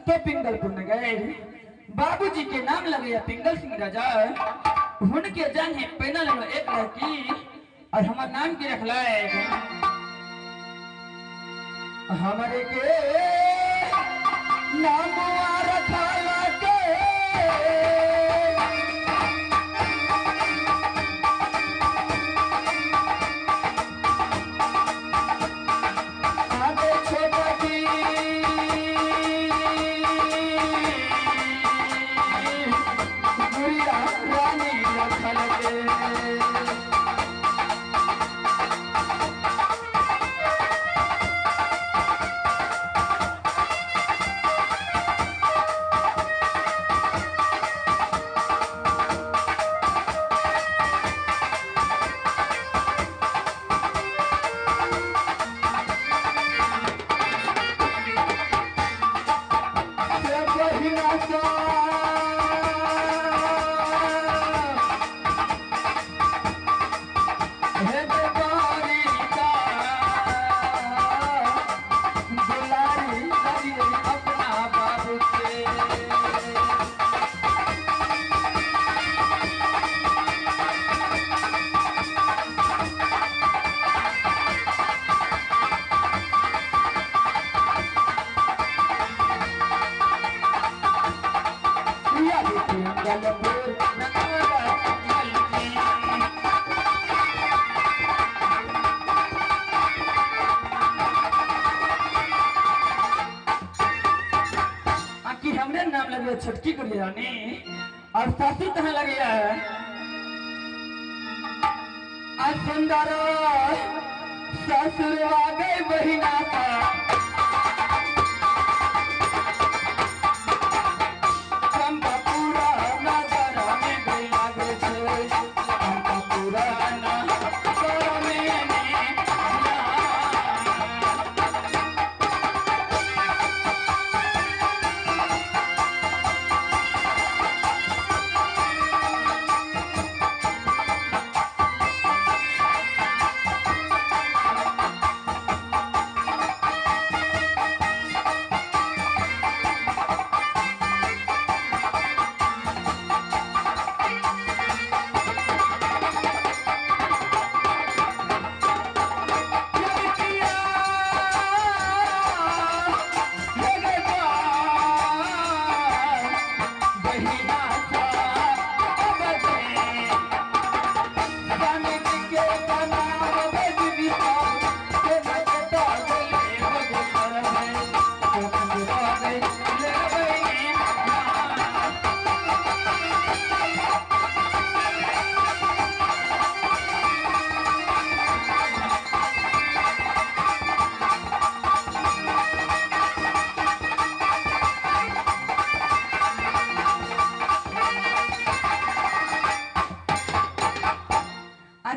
तो पिंगलपुर में गए, बाबूजी के नाम लगे पिंगल सिंह राजा। उनके जान है पैना लगा एक लड़की और हमारा नाम की रखला है हमारे के नाम रखा छटकी कर जाने और सासू कहाँ लगे है सुंदर ससुर आ गए बहिना का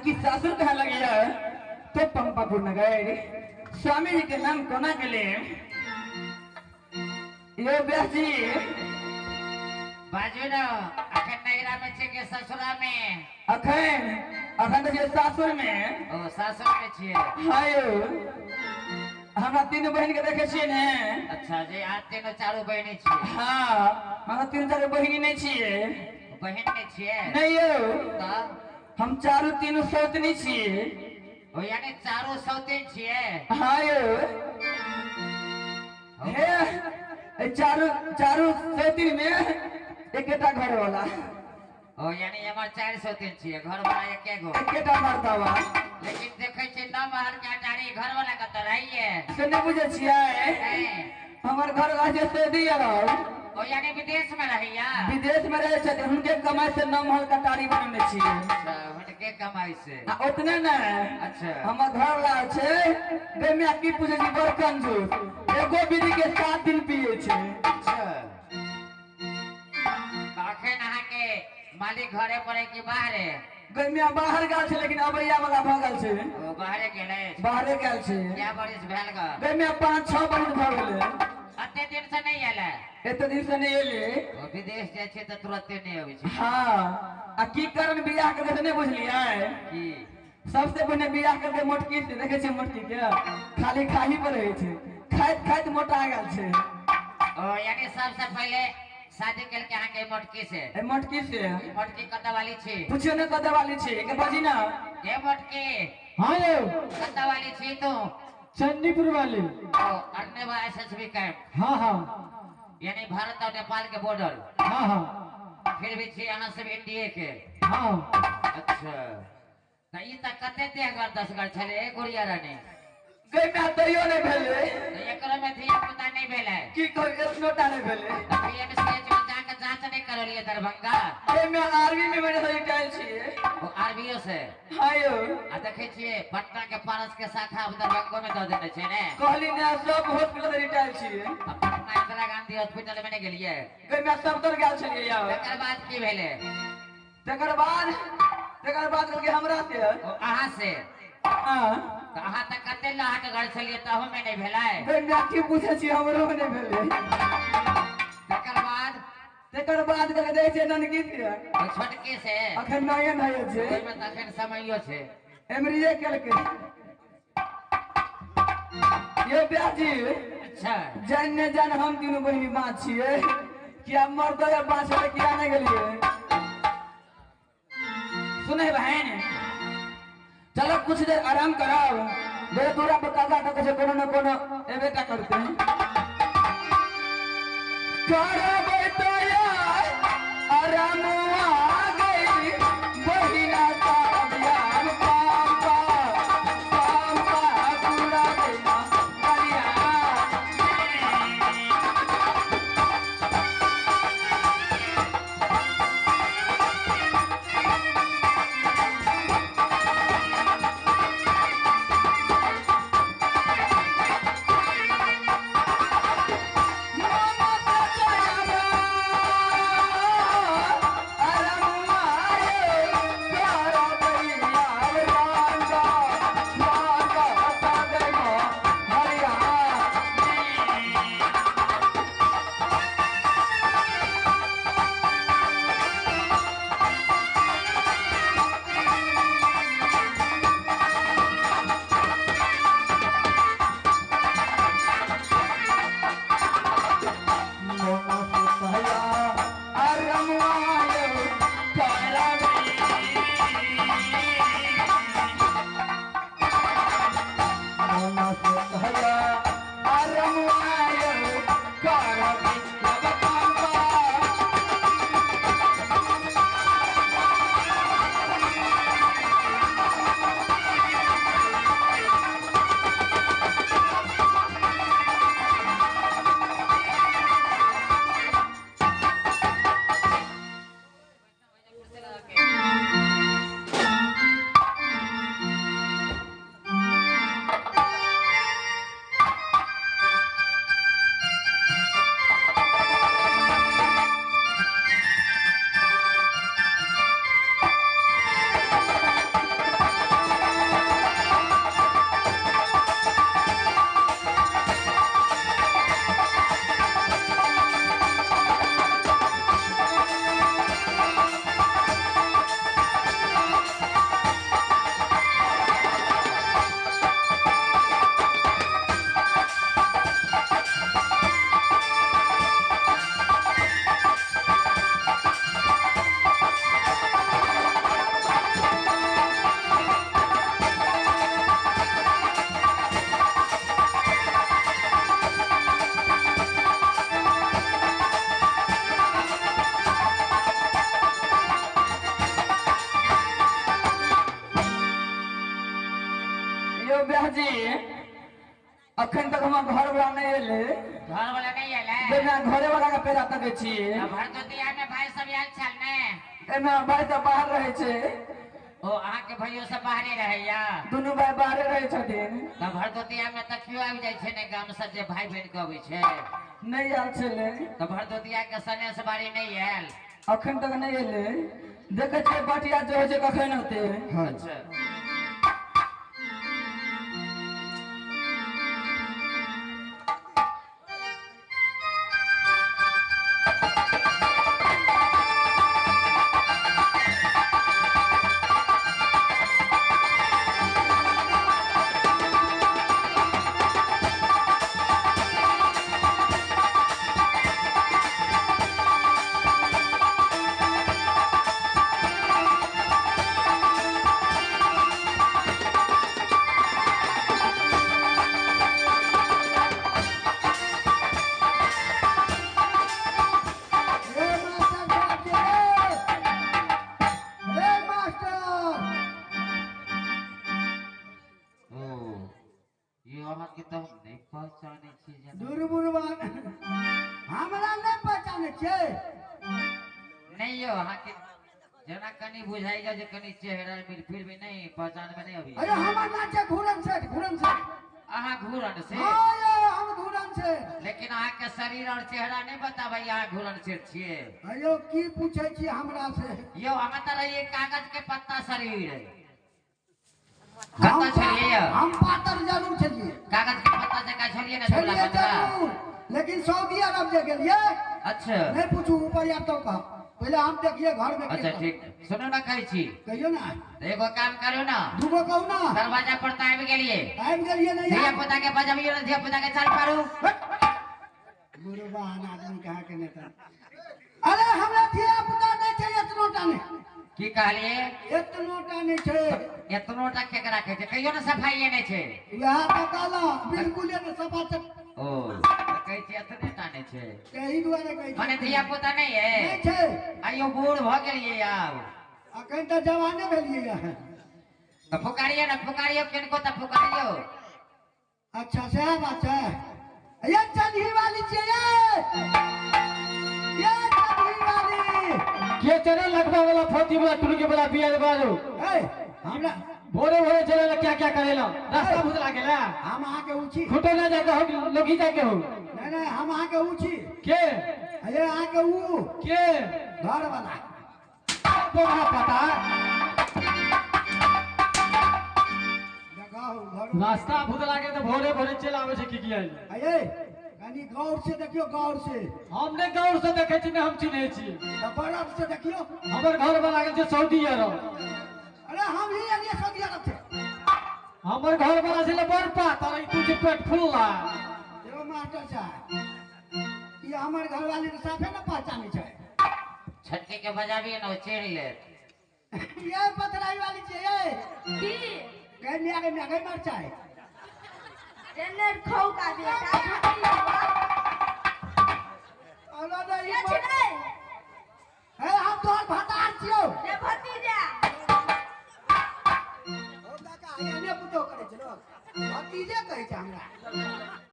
आखिर सासुर कहाँ लगी है तो पंपापुर न गए स्वामी जी के नाम कोना के लिए ये व्यास जी बाजू न अखन नैरा में छे के ससुरा में अखन तो सासुर में ओ सासुर में छिए हाय हमरा तीन बहन के देखे छिए ने अच्छा जे आ तीनों चारों बहनी छिए हां हमरा तीन चारों बहनी नहीं छिए बहन नहीं छिए नहीं यो त हम चारों तीनों सौतनी छिए ओ यानी चारों सौतेन छिए हां यो हे चारों सौतीन में एकेटा घर वाला ओ यानी हमर चार सौतेन छिए घर वाला एके गो एकेटा मर्दवा लेकिन देखे छे न महल के अटारी घर वाला का तो रहिए से नहीं बुझे छिए हमर घर वाला से दी रहो ओ यानी विदेश में रहिया विदेश में रहे छे उनके कमाई से न महल का टारी बनने छिए अच्छा उनके कमाई से उतने न अच्छा हमर घर वाला छे बे में की पूछे छी बड़ कंजूस एगो बीड़ी के 7 दिन पिए छे अच्छा अखन अहाँ के मालिक घरे पड़े कि बाहरे गमिया बाहर गेल छे लेकिन अबैया वाला भगल छे ओ बाहरे गेले बाहरे गेल छे क्या बरिस भेल ग गमिया 5-6 बरिस भ गेले अते दिन से नहीं आले एते दिन से नहीं एले ओ विदेश जाय छे त तुरंते नहीं आबै छे हां आ की कारण बियाह के नहीं बुझलिए की सबसे पहले बियाह करके मोटकी से देखे छे मोटकी के खाली खाही पर रहे छे खाइत खाइत मोटा गेल छे ओ यानी सबसे पहले शादी केल के अहाँ के मोटकी से ए मोटकी से मोटकी कत वाली छी पूछियो ने कदे वाली छे के बाजी ना ए मोटकी हां यो कत वाली छी तू चंडीपुर वाली ओ अरनेवा एसएसबी कैंप हां हां यानी भारत और नेपाल के बॉर्डर हां हां फिर भी छी अहाँ सब इंडिया के हां अच्छा त ई त कते देहगर 10 घर छले गुड़िया रानी गई में दरियो नहीं भेले त एकरा में धिया पुता नहीं भेले की कर एतनोटा नहीं भेले पीएमसीएच में जाके जांच नहीं करलिए दरभंगा ए में आर्मी में मैंने रिटायर छिए वो आरबीओ से हां यो आ देखे छिए पटना के पारस के शाखा दरभंगा में द देने छै ने कहली ने सब हॉस्पिटल रिटायर छिए पटना इंदिरा गांधी हॉस्पिटल में नहीं गेलिए गई में सब तर गेल छलिए यार तकर बाद की भेले तकर बाद के हमरा से ओ अहाँ से हां त अहाँ त कते लहट घर छलिए तहु में नहीं भेलै गई में की पूछे छी हमरो नहीं भेले तकर बाद के दे छै ननकी से ओ छोटकी से अखन नये नये छै ओइ में तखन समयो छै एमरीए केल के ये ब्याजी अच्छा जान ने जान हम तीनों बहिनी बात छिए कि अब मर्द या बात है किया नहीं गेलिए सुने बहन चलो कुछ देर आराम कराओ दे तोरा बतागा का कुछ कोनो न कोनो एबे का करते हैं करबे तो यार आराम आ गई बहिना का अभियान पापा पूरा देना बढ़िया आराम ब्याह जी अखन तक हम घर वाला नहीं एले घर वाला नहीं आले बिना घरे वाला का पेरा तक छी भर तो दिया में भाई सब आयल छल ने एना भाई तो बाहर रहे छे ओ अहाँ के भइयो सब बाहरे रहैया दोनों भाई बाहरे रहे छथिन त भर तो दिया में तकियो आबि जाय छै ने गाम से जे भाई बहन के अबै छै नहीं आल छले त भर तो दिया के सने से बारी नहीं आयल अखन तक नहीं एले देखे छे बटिया जो हो जे कखन होते अच्छा के तो हम नहीं पहचाने छी जना दुर्बुरबान हमरा नहीं पहचाने छे नहीं यो अहाँ के जना कनी बुझाई जा जे कनी चेहरा मिल फिर भी नहीं पहचान में नहीं अभी अरे हमर नाम छे घूरन से अहाँ घूरन से हां ये हम घूरन से लेकिन अहाँ के शरीर और चेहरा नहीं बताबै अहाँ घूरन से छिए अयो की पूछे छी हमरा से यो अहाँ त रहिए कागज के पत्ता शरीर कत्ता छलिए हम पातर जरूर छलिए कागज के पत्ता जका छलिए ना झोला छलिए पत्ता जरूर लेकिन सऊदी अरब जे गेलिए अच्छा नहीं पूछू ऊपर या तो का पहले हम देखिए घर में अच्छा ठीक सुनो ना कहै छी कहियो ना एगो काम करू ना दूगो कहू ना दरवाजा पर त आबि गेलिए नहीं धिया पुता के बजाबियो ना धिया पुता के चाल पारू गुरुबान आदमी कहा के नेता अरे हमरा धिया पुता नहीं चाहिए इतनोटा नहीं की कहलिए इतनोटा नहीं चाहिए एतनोटा केकरा कहै छै कहियो ना सफाई नहीं छै यहाँ तो काला बिल्कुल ये सफा चक ओ कहै छी एतने टाने छै यही दुआरे कही माने धिया पुता नहीं है नहीं छै आइयो बूढ़ भ गेलिए आब अखन तो जवाने भेलिए यहाँ तो पुकारियो ना पुकारियो किनको त पुकारियो अच्छा से बात है ये चढ़ी वाली चाहिए ये चढ़ी वाली के चले लगवा वाला फोती वाला टुल के वाला बिया बाजो ए हमरा भोरे भोरे चले क्या क्या करेला रास्ता भुतला गेला हम आहाँ के ऊंची खुटो ना जाके हो लोगी जाके हो नहीं नहीं हम आहाँ के ऊंची के अरे आहाँ के ऊ के घर वाला तो ना पता जगह घर रास्ता भुतला के तो भोरे भोरे चल आवे छै की किया अये कनी गौर से देखियो गौर से हमने गौर से देखे छी हम चिन्हे छी तो बर्फ से देखियो हमर घर बना के सऊदी अरब अरे हम ही अलिए सऊदी अरब से हमर घर बना से बड़ पात और तू जे पेट फुलला एगो मास्टर साहब ये हमर घर वाली के साफे ना पहचाने छै छटके के बजाबिए ना चढ़ ले ये पथराई वाली छै ये की कन्या के मगे मर चाहे जेनेर खौ का बेटा अलो नहीं ये छिनै ए हम तोहर भतार छियो ये भतीजा ओ काका आने पुतो करे छै लोग भतीजे कहै छै हमरा